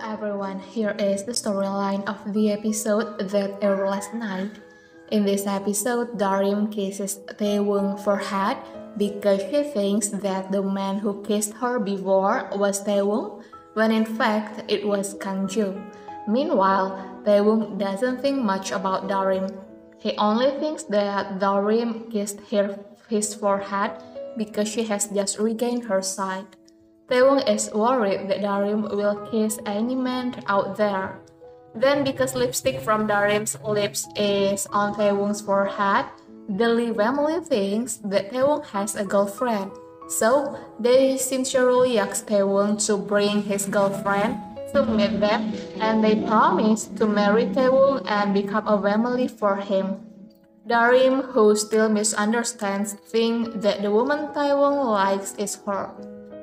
everyone, here is the storyline of the episode that aired last night. In this episode, Darim kisses Taewon's forehead because she thinks that the man who kissed her before was Taewon, when in fact it was Kangju. Meanwhile, Taewon doesn't think much about Darim. He only thinks that Darim kissed his forehead because she has just regained her sight. Taewon is worried that Darim will kiss any man out there. Then, because lipstick from Darim's lips is on Taewon's forehead, the Lee family thinks that Taewon has a girlfriend. So, they sincerely ask Taewon to bring his girlfriend to meet them, and they promise to marry Taewon and become a family for him. Darim, who still misunderstands, thinks that the woman Taewon likes is her.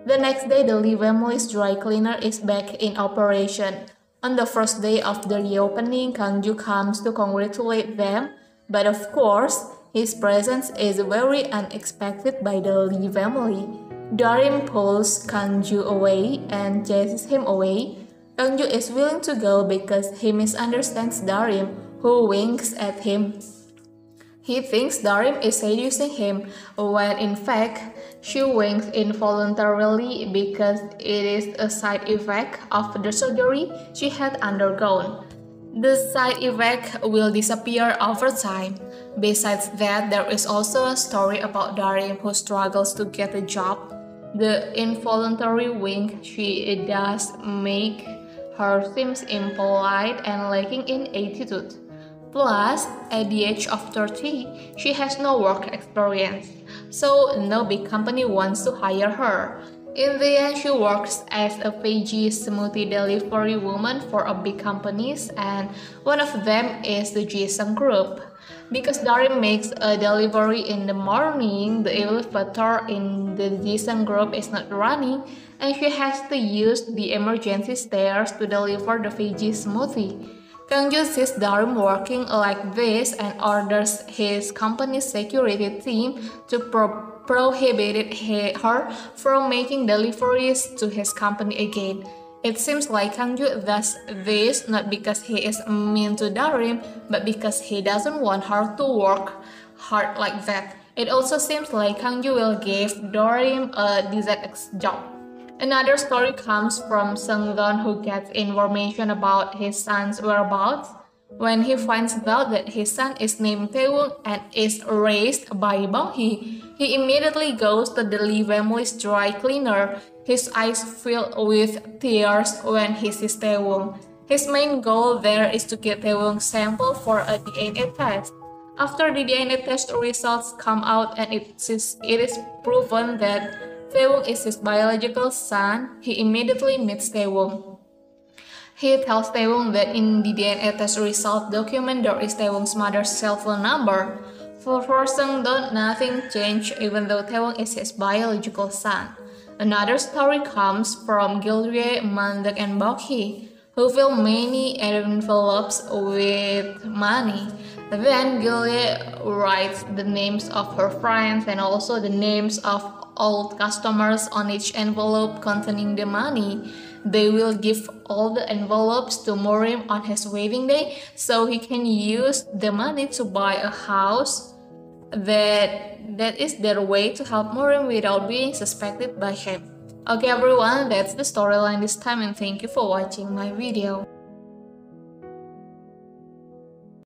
The next day, the Lee family's dry cleaner is back in operation. On the first day of the reopening, Kangju comes to congratulate them, but of course, his presence is very unexpected by the Lee family. Darim pulls Kangju away and chases him away. Kangju is willing to go because he misunderstands Darim, who winks at him. He thinks Darim is seducing him, when in fact, she winks involuntarily because it is a side effect of the surgery she had undergone. The side effect will disappear over time. Besides that, there is also a story about Darim who struggles to get a job. The involuntary wink she does make her seem impolite and lacking in attitude. Plus, at the age of 30, she has no work experience, so no big company wants to hire her. In the end, she works as a veggie smoothie delivery woman for a big companies, and one of them is the Jisung Group. Because Darim makes a delivery in the morning, the elevator in the Jisung Group is not running, and she has to use the emergency stairs to deliver the veggie smoothie. Kangju sees Darim working like this and orders his company's security team to prohibit her from making deliveries to his company again. It seems like Kangju does this not because he is mean to Darim, but because he doesn't want her to work hard like that. It also seems like Kangju will give Darim a DZX job. Another story comes from Seung-don, who gets information about his son's whereabouts. When he finds out that his son is named Taewon and is raised by Bong-hee, he immediately goes to the Lee family's dry cleaner. His eyes fill with tears when he sees Taewon. His main goal there is to get Taewon's sample for a DNA test. After the DNA test results come out and it is proven that Taewon is his biological son, he immediately meets Taewon. He tells Taewon that in the DNA test result document there is Taewon's mother's cell phone number. For Seung-don, nothing changed even though Taewon is his biological son. Another story comes from Gilrye, Mandek, and Bok-hee, who fill many envelopes with money. Then Gilrye writes the names of her friends and also the names of all customers on each envelope containing the money. They will give all the envelopes to Morim on his wedding day so he can use the money to buy a house. That is their way to help Morim without being suspected by him. Okay everyone, that's the storyline this time, and thank you for watching my video.